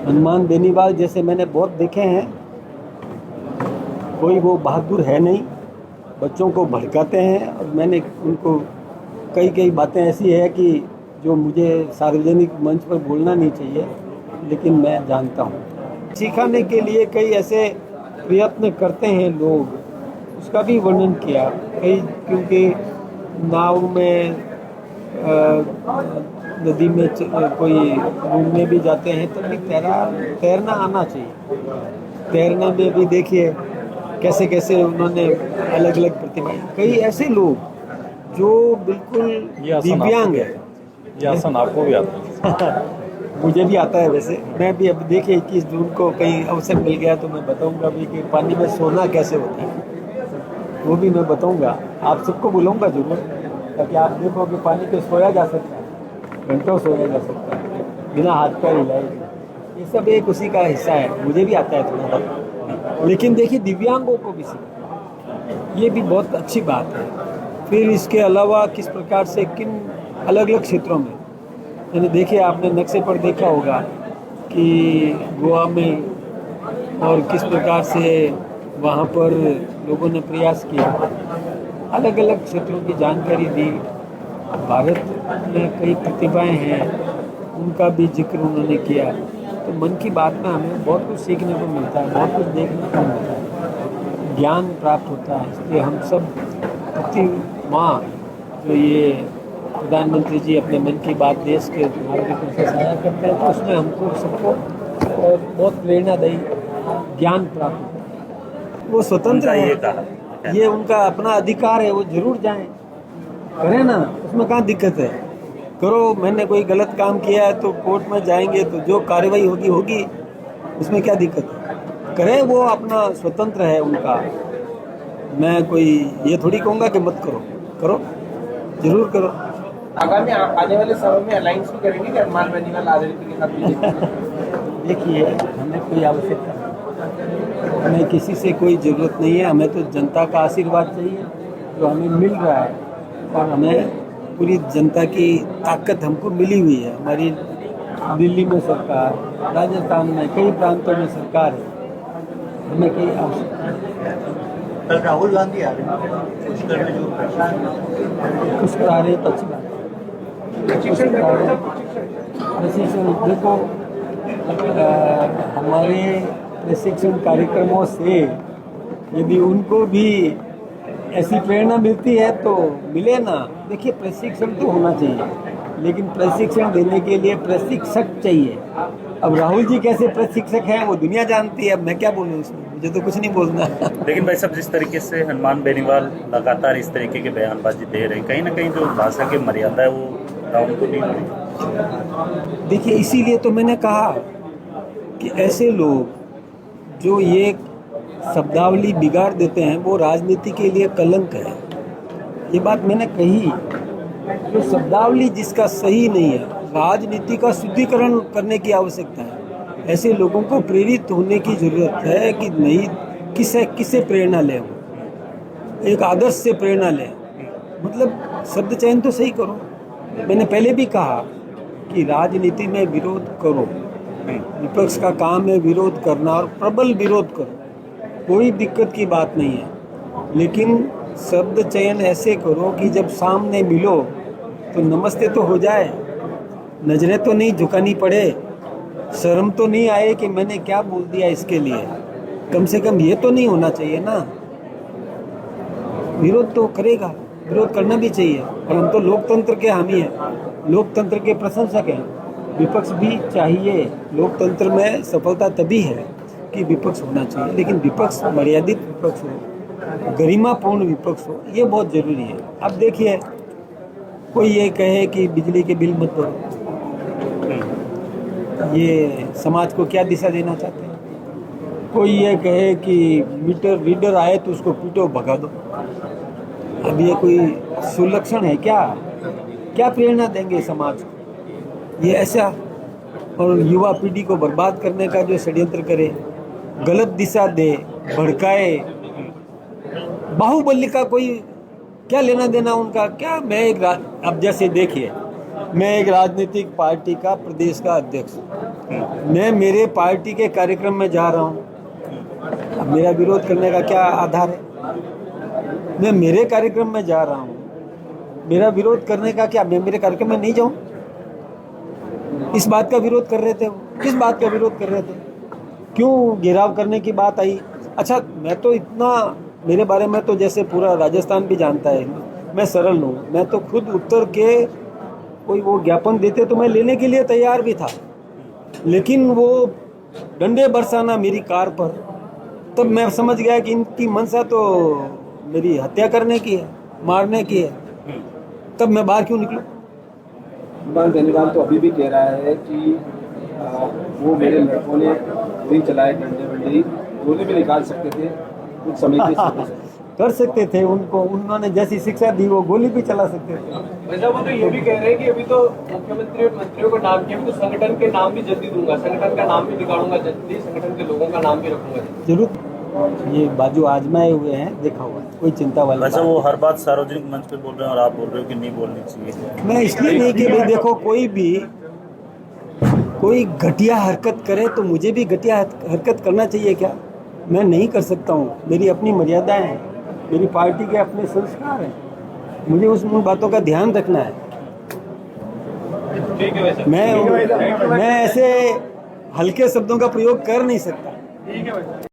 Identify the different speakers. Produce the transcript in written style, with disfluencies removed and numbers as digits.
Speaker 1: हनुमान बेनीवाल जैसे मैंने बहुत देखे हैं। कोई वो बहादुर है नहीं, बच्चों को भड़काते हैं। और मैंने उनको कई कई बातें ऐसी है कि जो मुझे सार्वजनिक मंच पर बोलना नहीं चाहिए, लेकिन मैं जानता हूँ। सिखाने के लिए कई ऐसे प्रयत्न करते हैं लोग, उसका भी वर्णन किया कई। क्योंकि नाव में नदी में कोई घूमने भी जाते हैं तब भी तैरना आना चाहिए। तैरने में भी देखिए कैसे कैसे उन्होंने अलग अलग प्रतिभाएं। कई ऐसे लोग जो बिल्कुल दिव्यांग है।
Speaker 2: ये आसन आपको भी आता है?
Speaker 1: मुझे भी आता है वैसे। मैं भी अब देखिए 21 जून को कहीं अवसर मिल गया तो मैं बताऊंगा भी कि पानी में सोना कैसे होता है, वो भी मैं बताऊंगा। आप सबको बुलाऊंगा जरूर, ताकि आप देखो कि पानी पे सोया जा सकता है, घंटों सोया जा सकता है बिना हाथ पैर हिलाए। ये सब एक उसी का हिस्सा है। मुझे भी आता है थोड़ा बहुत, लेकिन देखिए दिव्यांगों को भी सीखा, ये भी बहुत अच्छी बात है। फिर इसके अलावा किस प्रकार से किन अलग अलग क्षेत्रों में, मैंने देखिए आपने नक्शे पर देखा होगा कि गोवा में और किस प्रकार से वहाँ पर लोगों ने प्रयास किया, अलग अलग क्षेत्रों की जानकारी दी। भारत में कई प्रतिभाएं हैं, उनका भी जिक्र उन्होंने किया। तो मन की बात में हमें बहुत कुछ सीखने को मिलता है, बहुत कुछ देखने को मिलता है, ज्ञान प्राप्त होता है। इसलिए हम सब प्रति माह जो ये प्रधानमंत्री जी अपने मन की बात देश के नागरिकों से साझा करते हैं, तो उसमें हमको सबको और बहुत प्रेरणादायी ज्ञान प्राप्त होता है। वो स्वतंत्र है, ये उनका अपना अधिकार है, वो जरूर जाएं, करें ना, उसमें कहाँ दिक्कत है। करो, मैंने कोई गलत काम किया है तो कोर्ट में जाएंगे तो जो कार्रवाई होगी होगी, उसमें क्या दिक्कत है। करें, वो अपना स्वतंत्र है उनका। मैं कोई ये थोड़ी कहूँगा कि मत करो, करो, जरूर करो।
Speaker 3: आगामी आने वाले समय में अलायंस भी करेंगे कि हनुमान बेनीवाल आदित्य के साथ बीजेपी?
Speaker 1: देखिए, हमें कोई आवश्यकता नहीं, हमें किसी से कोई ज़रूरत नहीं है। हमें तो जनता का आशीर्वाद चाहिए जो हमें मिल रहा है, और हमें पूरी जनता की ताकत हमको मिली हुई है। हमारी दिल्ली में सरकार, राजस्थान में कई प्रांतों में सरकार है, हमें कोई आवश्यकता नहीं।
Speaker 4: कल राहुल गांधी आ रहे हैं पुष्कर में, जो
Speaker 1: कुछ करा रहे तो अच्छी बात है। प्रशिक्षण देखो, हमारे प्रशिक्षण कार्यक्रमों से यदि उनको भी ऐसी प्रेरणा मिलती है तो मिले ना। देखिए, प्रशिक्षण तो होना चाहिए, लेकिन प्रशिक्षण देने के लिए प्रशिक्षक चाहिए। अब राहुल जी कैसे प्रशिक्षक हैं वो दुनिया जानती है, अब मैं क्या बोलूँ इसमें, मुझे तो कुछ नहीं बोलना।
Speaker 2: लेकिन भाई साहब, जिस तरीके से हनुमान बेनीवाल लगातार इस तरीके के बयानबाजी दे रहे हैं, कहीं ना कहीं जो भाषा की मर्यादा है वो डाउन तो नहीं हो रही?
Speaker 1: देखिए, इसीलिए तो मैंने कहा कि ऐसे लोग जो ये शब्दावली बिगाड़ देते हैं वो राजनीति के लिए कलंक है। ये बात मैंने कही। जो शब्दावली जिसका सही नहीं है, राजनीति का शुद्धिकरण करने की आवश्यकता है। ऐसे लोगों को प्रेरित होने की जरूरत है कि नहीं, किससे प्रेरणा लें, एक आदर्श से प्रेरणा लें। मतलब शब्द चयन तो सही करो। मैंने पहले भी कहा कि राजनीति में विरोध करो, विपक्ष का काम है विरोध करना, और प्रबल विरोध करो, कोई दिक्कत की बात नहीं है। लेकिन शब्द चयन ऐसे करो कि जब सामने मिलो तो नमस्ते तो हो जाए, नजरें तो नहीं झुकानी पड़े, शर्म तो नहीं आए कि मैंने क्या बोल दिया इसके लिए, कम से कम ये तो नहीं होना चाहिए ना। विरोध तो करेगा, विरोध करना भी चाहिए, और हम तो लोकतंत्र के हामी हैं, लोकतंत्र के प्रशंसक हैं। विपक्ष भी चाहिए। लोकतंत्र में सफलता तभी है कि विपक्ष होना चाहिए, लेकिन विपक्ष मर्यादित विपक्ष हो, गरिमापूर्ण विपक्ष हो, ये बहुत जरूरी है। अब देखिए, कोई ये कहे कि बिजली के बिल मत भरो, ये समाज को क्या दिशा देना चाहते हैं। कोई ये कहे कि मीटर रीडर आए तो उसको पीटो, भगा दो। अब ये कोई सुलक्षण है क्या? क्या प्रेरणा देंगे समाज को ये ऐसा? और युवा पीढ़ी को बर्बाद करने का जो षड्यंत्र करे, गलत दिशा दे, भड़काए। बाहुबली का कोई क्या लेना देना उनका? क्या मैं अब जैसे देखिए, मैं एक राजनीतिक पार्टी का प्रदेश का अध्यक्ष हूँ। मैं मेरे पार्टी के कार्यक्रम में जा रहा हूँ, अब मेरा विरोध करने का क्या आधार है? मैं मेरे कार्यक्रम में जा रहा हूँ, मेरा विरोध करने का क्या? मैं मेरे कार्यक्रम में नहीं जाऊँ? इस बात का विरोध कर रहे थे वो, किस बात का विरोध कर रहे थे? क्यों घेराव करने की बात आई? अच्छा, मैं तो इतना, मेरे बारे में तो जैसे पूरा राजस्थान भी जानता है, मैं सरल हूँ। मैं तो खुद उत्तर के कोई वो ज्ञापन देते तो मैं लेने के लिए तैयार भी था, लेकिन वो डंडे बरसाना मेरी कार पर, तब मैं समझ गया कि इनकी मंशा तो मेरी हत्या करने की है, मारने की है। तब मैं बाहर क्यों निकलूं?
Speaker 5: हनुमान बेनीवाल तो अभी भी कह रहा है कि वो मेरे लड़कों ने गोली चलाए, डंडे वंडे गोली भी निकाल सकते थे कुछ समय के
Speaker 1: कर सकते थे, उनको उन्होंने जैसी शिक्षा दी वो गोली भी चला सकते थे।
Speaker 3: वैसे वो तो ये भी कह रहे हैं कि अभी तो मुख्यमंत्री और मंत्रियों का नाम किया, तो संगठन के नाम भी जल्दी दूंगा, संगठन का नाम भी निकालूंगा जल्दी, संगठन के लोगों का नाम भी रखूंगा।
Speaker 1: जरूर, ये बाजू आजमाए हुए हैं, देखा हुआ है, कोई चिंता वाली
Speaker 2: वैसे
Speaker 1: बात
Speaker 2: वो हर बात सार्वजनिक मंच पे बोल रहे हैं और आप बोल रहे हो कि नहीं बोलनी चाहिए।
Speaker 1: मैं इसलिए नहीं कि भाई देखो, कोई घटिया हरकत करे तो मुझे भी घटिया हरकत करना चाहिए क्या? मैं नहीं कर सकता हूँ, मेरी अपनी मर्यादाएं हैं, मेरी पार्टी के अपने संस्कार हैं, मुझे उन बातों का ध्यान रखना है। मैं ऐसे हल्के शब्दों का प्रयोग कर नहीं सकता।